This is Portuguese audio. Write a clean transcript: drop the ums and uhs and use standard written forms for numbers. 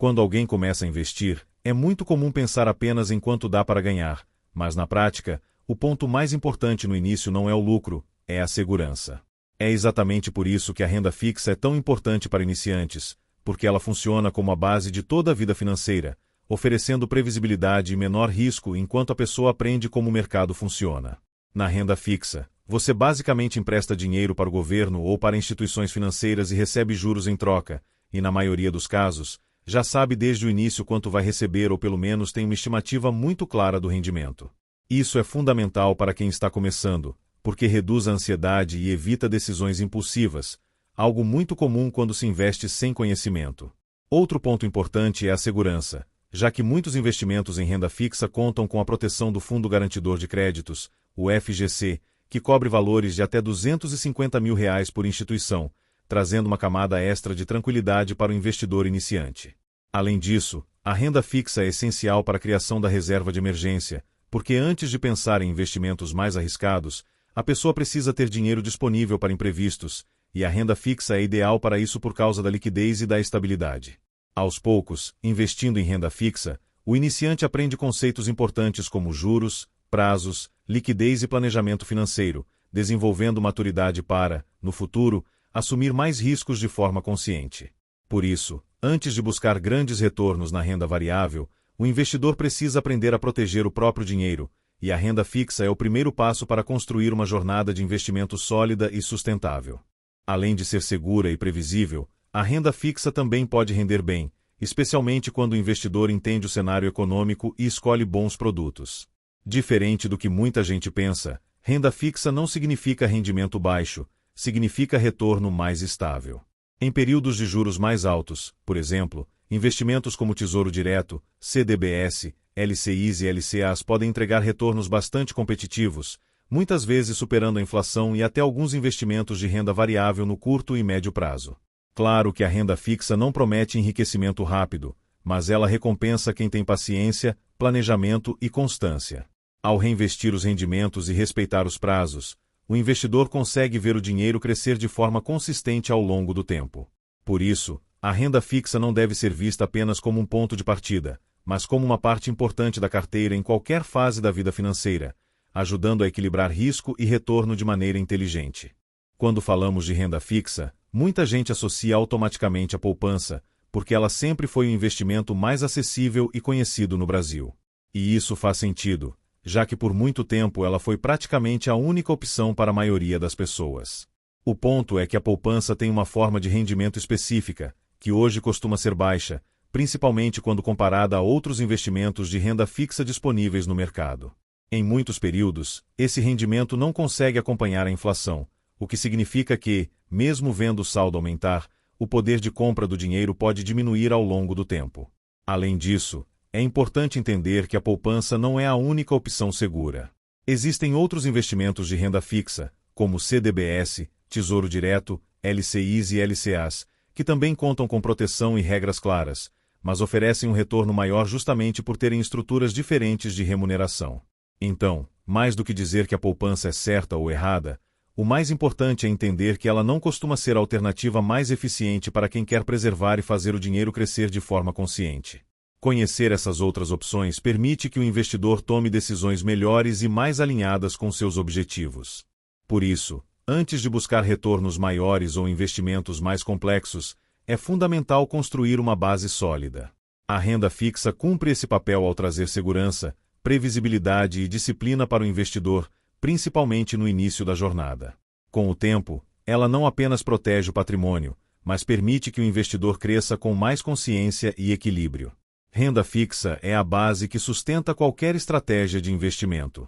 Quando alguém começa a investir, é muito comum pensar apenas em quanto dá para ganhar, mas na prática, o ponto mais importante no início não é o lucro, é a segurança. É exatamente por isso que a renda fixa é tão importante para iniciantes, porque ela funciona como a base de toda a vida financeira, oferecendo previsibilidade e menor risco enquanto a pessoa aprende como o mercado funciona. Na renda fixa, você basicamente empresta dinheiro para o governo ou para instituições financeiras e recebe juros em troca, e na maioria dos casos, já sabe desde o início quanto vai receber ou pelo menos tem uma estimativa muito clara do rendimento. Isso é fundamental para quem está começando, porque reduz a ansiedade e evita decisões impulsivas, algo muito comum quando se investe sem conhecimento. Outro ponto importante é a segurança, já que muitos investimentos em renda fixa contam com a proteção do Fundo Garantidor de Créditos, o FGC, que cobre valores de até R$250 mil por instituição, trazendo uma camada extra de tranquilidade para o investidor iniciante. Além disso, a renda fixa é essencial para a criação da reserva de emergência, porque antes de pensar em investimentos mais arriscados, a pessoa precisa ter dinheiro disponível para imprevistos, e a renda fixa é ideal para isso por causa da liquidez e da estabilidade. Aos poucos, investindo em renda fixa, o iniciante aprende conceitos importantes como juros, prazos, liquidez e planejamento financeiro, desenvolvendo maturidade para, no futuro, assumir mais riscos de forma consciente. Por isso, antes de buscar grandes retornos na renda variável, o investidor precisa aprender a proteger o próprio dinheiro, e a renda fixa é o primeiro passo para construir uma jornada de investimento sólida e sustentável. Além de ser segura e previsível, a renda fixa também pode render bem, especialmente quando o investidor entende o cenário econômico e escolhe bons produtos. Diferente do que muita gente pensa, renda fixa não significa rendimento baixo, significa retorno mais estável. Em períodos de juros mais altos, por exemplo, investimentos como Tesouro Direto, CDBs, LCIs e LCAs podem entregar retornos bastante competitivos, muitas vezes superando a inflação e até alguns investimentos de renda variável no curto e médio prazo. Claro que a renda fixa não promete enriquecimento rápido, mas ela recompensa quem tem paciência, planejamento e constância. Ao reinvestir os rendimentos e respeitar os prazos, o investidor consegue ver o dinheiro crescer de forma consistente ao longo do tempo. Por isso, a renda fixa não deve ser vista apenas como um ponto de partida, mas como uma parte importante da carteira em qualquer fase da vida financeira, ajudando a equilibrar risco e retorno de maneira inteligente. Quando falamos de renda fixa, muita gente associa automaticamente a poupança, porque ela sempre foi o investimento mais acessível e conhecido no Brasil. E isso faz sentido, já que por muito tempo ela foi praticamente a única opção para a maioria das pessoas. O ponto é que a poupança tem uma forma de rendimento específica, que hoje costuma ser baixa, principalmente quando comparada a outros investimentos de renda fixa disponíveis no mercado. Em muitos períodos, esse rendimento não consegue acompanhar a inflação, o que significa que, mesmo vendo o saldo aumentar, o poder de compra do dinheiro pode diminuir ao longo do tempo. Além disso, é importante entender que a poupança não é a única opção segura. Existem outros investimentos de renda fixa, como CDBs, Tesouro Direto, LCIs e LCAs, que também contam com proteção e regras claras, mas oferecem um retorno maior justamente por terem estruturas diferentes de remuneração. Então, mais do que dizer que a poupança é certa ou errada, o mais importante é entender que ela não costuma ser a alternativa mais eficiente para quem quer preservar e fazer o dinheiro crescer de forma consciente. Conhecer essas outras opções permite que o investidor tome decisões melhores e mais alinhadas com seus objetivos. Por isso, antes de buscar retornos maiores ou investimentos mais complexos, é fundamental construir uma base sólida. A renda fixa cumpre esse papel ao trazer segurança, previsibilidade e disciplina para o investidor, principalmente no início da jornada. Com o tempo, ela não apenas protege o patrimônio, mas permite que o investidor cresça com mais consciência e equilíbrio. Renda fixa é a base que sustenta qualquer estratégia de investimento.